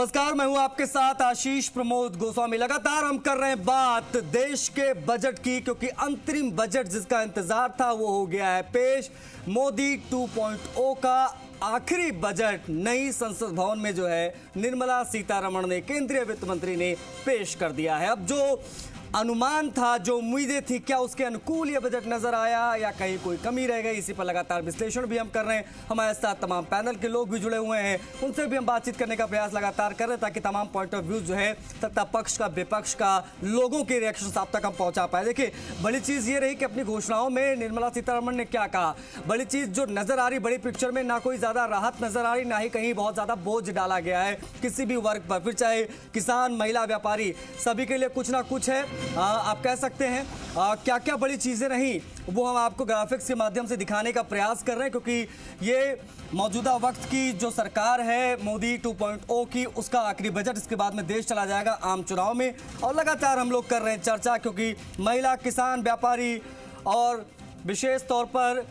नमस्कार, मैं हूं आपके साथ आशीष प्रमोद गोस्वामी। लगातार हम कर रहे हैं बात देश के बजट की, क्योंकि अंतरिम बजट जिसका इंतजार था वो हो गया है पेश। मोदी 2.0 का आखिरी बजट नई संसद भवन में जो है निर्मला सीतारमण ने, केंद्रीय वित्त मंत्री ने पेश कर दिया है। अब जो अनुमान था, जो उम्मीदें थी, क्या उसके अनुकूल ये बजट नजर आया या कहीं कोई कमी रह गई? इसी पर लगातार विश्लेषण भी हम कर रहे हैं। हमारे साथ तमाम पैनल के लोग भी जुड़े हुए हैं, उनसे भी हम बातचीत करने का प्रयास लगातार कर रहे हैं ताकि तमाम पॉइंट ऑफ व्यू जो है सत्ता पक्ष का, विपक्ष का, लोगों के रिएक्शन आप तक हम पहुंचा पाए। देखिए, बड़ी चीज ये रही कि अपनी घोषणाओं में निर्मला सीतारमण ने क्या कहा। बड़ी चीज जो नजर आ रही बड़ी पिक्चर में, ना कोई ज्यादा राहत नजर आ रही, ना ही कहीं बहुत ज्यादा बोझ डाला गया है किसी भी वर्ग पर, फिर चाहे किसान, महिला, व्यापारी, सभी के लिए कुछ ना कुछ है। आप कह सकते हैं क्या क्या बड़ी चीजें रही वो हम आपको ग्राफिक्स के माध्यम से दिखाने का प्रयास कर रहे हैं, क्योंकि ये मौजूदा वक्त की जो सरकार है मोदी 2.0 की, उसका आखिरी बजट। इसके बाद में देश चला जाएगा आम चुनाव में, और लगातार हम लोग कर रहे हैं चर्चा, क्योंकि महिला, किसान, व्यापारी और विशेष तौर पर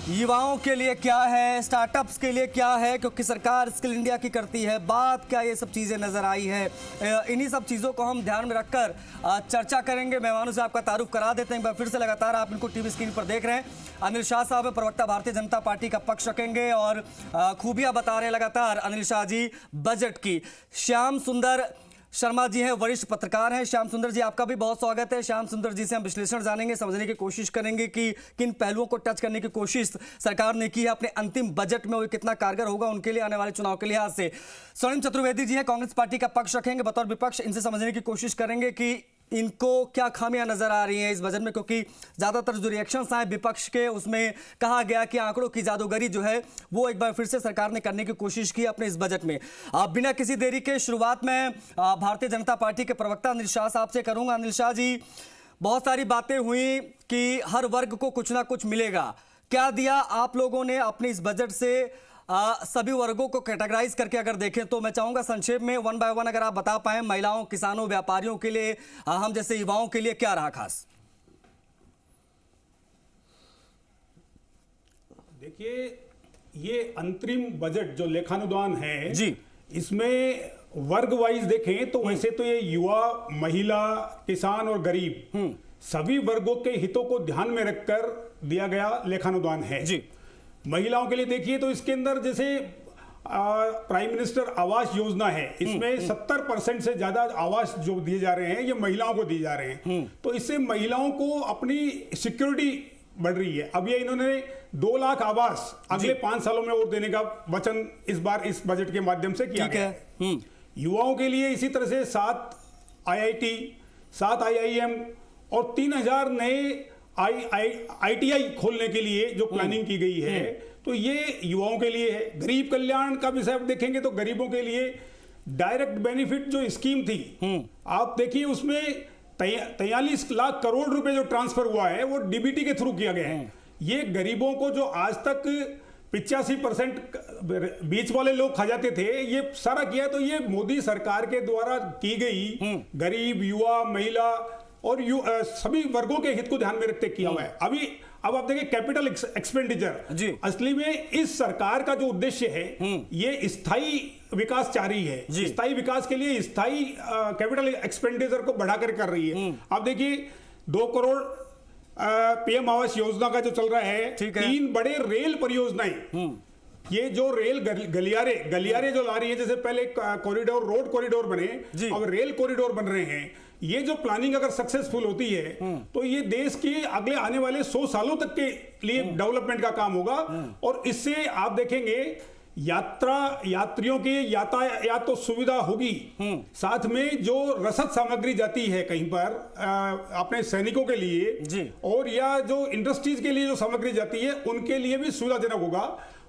युवाओं के लिए क्या है, स्टार्टअप्स के लिए क्या है, क्योंकि सरकार स्किल इंडिया की करती है बात, क्या ये सब चीज़ें नज़र आई है। इन्हीं सब चीज़ों को हम ध्यान में रखकर चर्चा करेंगे। मेहमानों से आपका तारुफ करा देते हैं एक बार फिर से। लगातार आप इनको टीवी स्क्रीन पर देख रहे हैं। अनिल शाह साहब है, प्रवक्ता भारतीय जनता पार्टी का पक्ष रखेंगे और खूबियाँ बता रहे हैं लगातार अनिल शाह जी बजट की। श्याम सुंदर शर्मा जी हैं, वरिष्ठ पत्रकार हैं। श्याम सुंदर जी, आपका भी बहुत स्वागत है। श्याम सुंदर जी से हम विश्लेषण जानेंगे, समझने की कोशिश करेंगे कि किन पहलुओं को टच करने की कोशिश सरकार ने की है अपने अंतिम बजट में, वो कितना कारगर होगा उनके लिए आने वाले चुनाव के लिहाज से। स्वर्णिम चतुर्वेदी जी हैं, कांग्रेस पार्टी का पक्ष रखेंगे बतौर विपक्ष। इनसे समझने की कोशिश करेंगे कि इनको क्या खामियां नजर आ रही हैं इस बजट में, क्योंकि ज्यादातर जो रिएक्शंस आए विपक्ष के, उसमें कहा गया कि आंकड़ों की जादूगरी जो है वो एक बार फिर से सरकार ने करने की कोशिश की अपने इस बजट में। बिना किसी देरी के शुरुआत में भारतीय जनता पार्टी के प्रवक्ता अनिल शाह साहब से करूंगा। अनिल शाह जी, बहुत सारी बातें हुई कि हर वर्ग को कुछ ना कुछ मिलेगा, क्या दिया आप लोगों ने अपने इस बजट से? सभी वर्गों को कैटेगराइज करके अगर देखें तो मैं चाहूंगा संक्षेप में वन बाय वन अगर आप बता पाएं, महिलाओं, किसानों, व्यापारियों के लिए, हम जैसे युवाओं के लिए क्या रहा खास? देखिए, ये अंतरिम बजट जो लेखानुदान है जी, इसमें वर्ग वाइज देखें तो वैसे तो ये युवा, महिला, किसान और गरीब सभी वर्गों के हितों को ध्यान में रखकर दिया गया लेखानुदान है जी। महिलाओं के लिए देखिए तो इसके अंदर जैसे प्राइम मिनिस्टर आवास योजना है, इसमें 70% से ज्यादा आवास जो दिए जा रहे हैं ये महिलाओं को दिए जा रहे हैं। तो इससे महिलाओं को अपनी सिक्योरिटी बढ़ रही है। अब ये इन्होंने 2 लाख आवास अगले 5 सालों में और देने का वचन इस बार इस बजट के माध्यम से किया गया है। युवाओं के लिए इसी तरह से 7 IIT, 7 IIM और 3000 नए ITI खोलने के लिए जो प्लानिंग की गई है, तो ये युवाओं के लिए है। गरीब कल्याण का विषय आप देखेंगे तो गरीबों के लिए डायरेक्ट बेनिफिट जो स्कीम थी, आप देखिए उसमें 43 लाख करोड़ रुपए जो ट्रांसफर हुआ है वो DBT के थ्रू किया गया है। ये गरीबों को जो आज तक 85% बीच वाले लोग खा जाते थे, ये सारा किया। तो ये मोदी सरकार के द्वारा की गई गरीब, युवा, महिला और सभी वर्गों के हित को ध्यान में रखते किया हुआ है। अब आप देखिए कैपिटल एक्सपेंडिचर, असली में इस सरकार का जो उद्देश्य है ये स्थायी विकास चाह रही है। स्थायी विकास के लिए स्थायी कैपिटल एक्सपेंडिचर को बढ़ाकर कर रही है। आप देखिए 2 करोड़ PM आवास योजना का जो चल रहा है, 3 बड़े रेल परियोजनाएं, ये जो रेल गलियारे जो ला रही है, जैसे पहले कॉरिडोर, रोड कॉरिडोर बने, अब रेल कॉरिडोर बन रहे हैं। ये जो प्लानिंग अगर सक्सेसफुल होती है तो ये देश के अगले आने वाले 100 सालों तक के लिए डेवलपमेंट का काम होगा। और इससे आप देखेंगे यात्रियों की यातायात तो सुविधा होगी, साथ में जो रसद सामग्री जाती है कहीं पर अपने सैनिकों के लिए, और या जो इंडस्ट्रीज के लिए जो सामग्री जाती है उनके लिए भी सुविधाजनक होगा।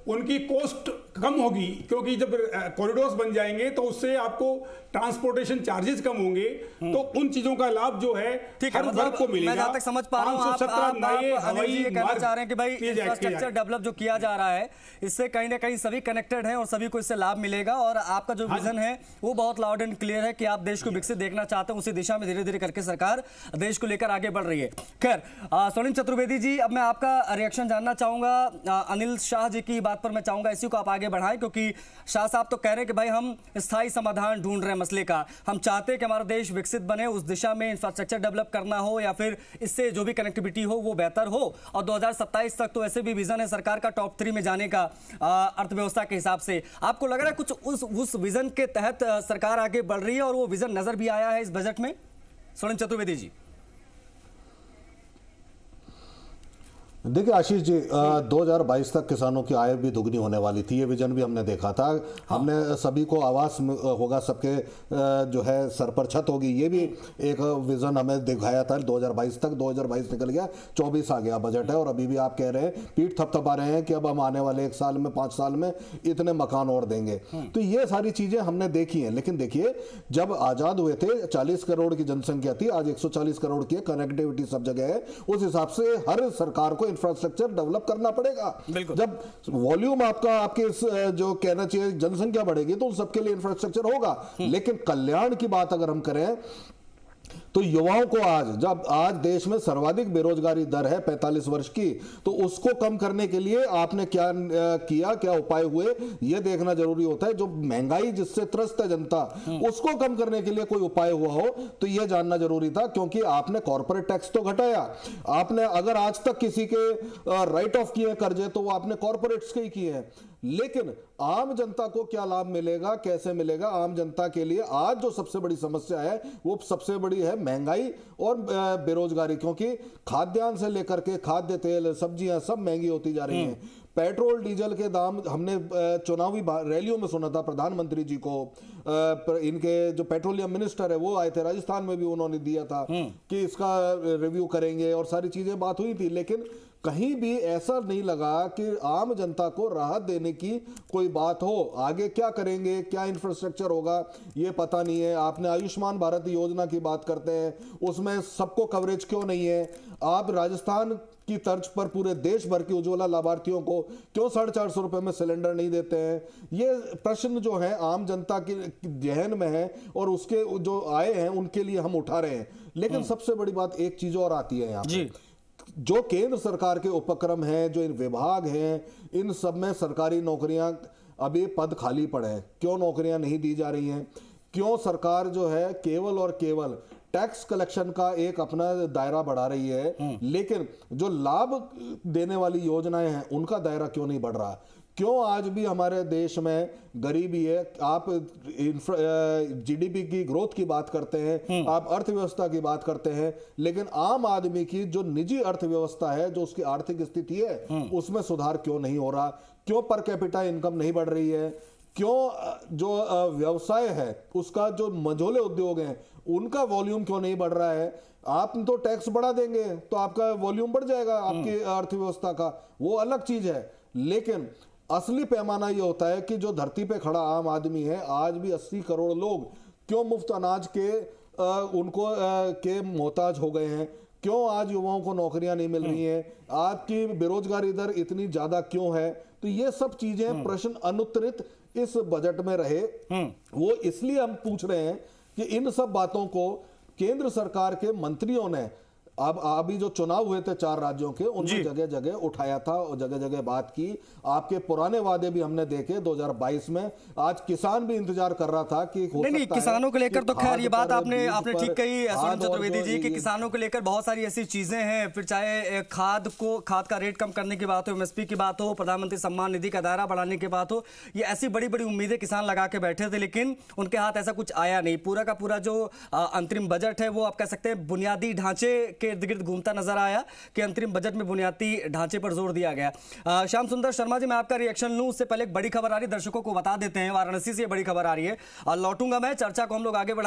उनकी कॉस्ट कम होगी, क्योंकि जब कॉरिडोर्स बन जाएंगे तो उससे आपको ट्रांसपोर्टेशन चार्जेस कम होंगे, तो उन चीजों का लाभ जो है हर वर्ग को मिलेगा। मैं जहां तक समझ पा रहा हूं, आप ये कहना चाह रहे हैं कि भाई इंफ्रास्ट्रक्चर डेवलप जो किया जा रहा है इससे कहीं ना कहीं सभी कनेक्टेड हैं और सभी को इससे लाभ मिलेगा, और आपका जो विजन है वो बहुत लाउड एंड क्लियर है कि आप देश को विकसित देखना चाहते हैं। उसी दिशा में धीरे धीरे करके सरकार देश को लेकर आगे बढ़ रही है। खैर, स्वर्णिम चतुर्वेदी जी, अब मैं आपका रिएक्शन जानना चाहूंगा अनिल शाह जी की बात पर। मैं चाहूंगा इसी को आप आगे बढ़ाएं, क्योंकि शाह साहब तो कह रहे हैं कि भाई हम स्थायी समाधान ढूंढ रहे हैं मसले का, हम चाहते हैं कि हमारा देश विकसित बने, उस दिशा में इंफ्रास्ट्रक्चर डेवलप करना हो या फिर इससे जो भी कनेक्टिविटी हो वो बेहतर हो, और 2027 तक तो ऐसे भी विजन है सरकार का टॉप 3 में जाने का अर्थव्यवस्था के हिसाब से। आपको लग रहा है कुछ उस विजन के तहत सरकार आगे बढ़ रही है और वो विजन नजर भी आया है इस बजट में? स्वर्णिम चतुर्वेदी जी। देखिए आशीष जी, 2022 तक किसानों की आय भी दुगनी होने वाली थी, ये विजन भी हमने देखा था। हमने सभी को आवास होगा, सबके जो है सर पर छत होगी, ये भी एक विजन हमें दिखाया था 2022 तक। 2022 निकल गया, 24 आ गया बजट है, और अभी भी आप कह रहे हैं, पीठ थपथपा रहे हैं कि अब हम आने वाले 1 साल में 5 साल में इतने मकान और देंगे। तो ये सारी चीजें हमने देखी हैं। लेकिन देखिए, जब आजाद हुए थे 40 करोड़ की जनसंख्या थी, आज 140 करोड़ की, कनेक्टिविटी सब जगह है। उस हिसाब से हर सरकार को इंफ्रास्ट्रक्चर डेवलप करना पड़ेगा। जब वॉल्यूम आपके जो कहना चाहिए जनसंख्या बढ़ेगी तो उन सबके लिए इंफ्रास्ट्रक्चर होगा। लेकिन कल्याण की बात अगर हम करें तो युवाओं को आज देश में सर्वाधिक बेरोजगारी दर है 45 वर्ष की, तो उसको कम करने के लिए आपने क्या किया, क्या उपाय हुए, यह देखना जरूरी होता है। जो महंगाई जिससे त्रस्त है जनता, उसको कम करने के लिए कोई उपाय हुआ हो तो यह जानना जरूरी था। क्योंकि आपने कॉर्पोरेट टैक्स तो घटाया, आपने अगर आज तक किसी के राइट ऑफ किए कर्जे तो वो आपने कॉर्पोरेट्स के ही किए हैं। लेकिन आम जनता को क्या लाभ मिलेगा, कैसे मिलेगा? आम जनता के लिए आज जो सबसे बड़ी समस्या है वो सबसे बड़ी है महंगाई और बेरोजगारी। क्योंकि खाद्यान्न से लेकर के खाद्य तेल, सब्जियां सब महंगी होती जा रही हैं। पेट्रोल डीजल के दाम, हमने चुनावी रैलियों में सुना था प्रधानमंत्री जी को, इनके जो पेट्रोलियम मिनिस्टर है वो आए थे, राजस्थान में भी उन्होंने दिया था कि इसका रिव्यू करेंगे और सारी चीजें बात हुई थी। लेकिन कहीं भी ऐसा नहीं लगा कि आम जनता को राहत देने की कोई बात हो। आगे क्या करेंगे, क्या इंफ्रास्ट्रक्चर होगा, ये पता नहीं है। आपने आयुष्मान भारत योजना की बात करते हैं, उसमें सबको कवरेज क्यों नहीं है? आप राजस्थान की तर्ज पर पूरे देश भर के उज्ज्वला लाभार्थियों को क्यों 450 रुपए में सिलेंडर नहीं देते हैं? ये प्रश्न जो है आम जनता के जहन में है और उसके जो आए हैं उनके लिए हम उठा रहे हैं। लेकिन सबसे बड़ी बात एक चीज और आती है यहाँ पे, जो केंद्र सरकार के उपक्रम हैं, जो इन विभाग हैं, इन सब में सरकारी नौकरियां, अभी पद खाली पड़े हैं। क्यों नौकरियां नहीं दी जा रही हैं? क्यों सरकार जो है केवल और केवल टैक्स कलेक्शन का एक अपना दायरा बढ़ा रही है, लेकिन जो लाभ देने वाली योजनाएं हैं उनका दायरा क्यों नहीं बढ़ रहा? क्यों आज भी हमारे देश में गरीबी है? आप जीडीपी की ग्रोथ की बात करते हैं, आप अर्थव्यवस्था की बात करते हैं, लेकिन आम आदमी की जो निजी अर्थव्यवस्था है, जो उसकी आर्थिक स्थिति है, उसमें सुधार क्यों नहीं हो रहा? क्यों पर कैपिटा इनकम नहीं बढ़ रही है? क्यों जो व्यवसाय है उसका, जो मझोले उद्योग हैं, उनका वॉल्यूम क्यों नहीं बढ़ रहा है? आप तो टैक्स बढ़ा देंगे तो आपका वॉल्यूम बढ़ जाएगा आपकी अर्थव्यवस्था का, वो अलग चीज है। लेकिन असली पैमाना ये होता है कि जो धरती पे खड़ा आम आदमी है, आज भी 80 करोड़ लोग क्यों मुफ्त अनाज के के मोहताज हो गए हैं? क्यों आज युवाओं को नौकरियां नहीं मिल रही हैं? आपकी बेरोजगारी दर इतनी ज्यादा क्यों है? तो ये सब चीजें, प्रश्न अनुत्तरित इस बजट में रहे। वो इसलिए हम पूछ रहे हैं कि इन सब बातों को केंद्र सरकार के मंत्रियों ने, अब अभी जो चुनाव हुए थे 4 राज्यों के, उनमें जगह जगह उठाया था और जगह जगह बात की। आपके पुराने वादे भी हमने देखे 2022 में। आज किसान भी इंतजार कर रहा था कि नहीं, किसानों को लेकर तो खैर ये बात आपने ठीक कही स्वर्णिम चतुर्वेदी जी कि किसानों को लेकर बहुत सारी ऐसी चीजें हैं। फिर चाहे खाद का रेट कम करने की बात हो, एमएसपी की बात हो, प्रधानमंत्री सम्मान निधि का दायरा बढ़ाने की बात हो, ये ऐसी बड़ी बड़ी उम्मीदें किसान लगा के बैठे थे, लेकिन उनके हाथ ऐसा कुछ आया नहीं। पूरा का पूरा जो अंतरिम बजट है वो आप कह सकते हैं बुनियादी ढांचे के इर्द गिर्द घूमता नजर आया कि अंतरिम बजट में बुनियादी ढांचे पर जोर दिया गया। श्याम सुंदर शर्मा जी, मैं आपका रिएक्शन लूं उससे पहले एक बड़ी खबर आ रही है, दर्शकों को बता देते हैं। वाराणसी से बड़ी खबर आ रही है और लौटूंगा मैं, चर्चा को हम लोग आगे बढ़ाएंगे।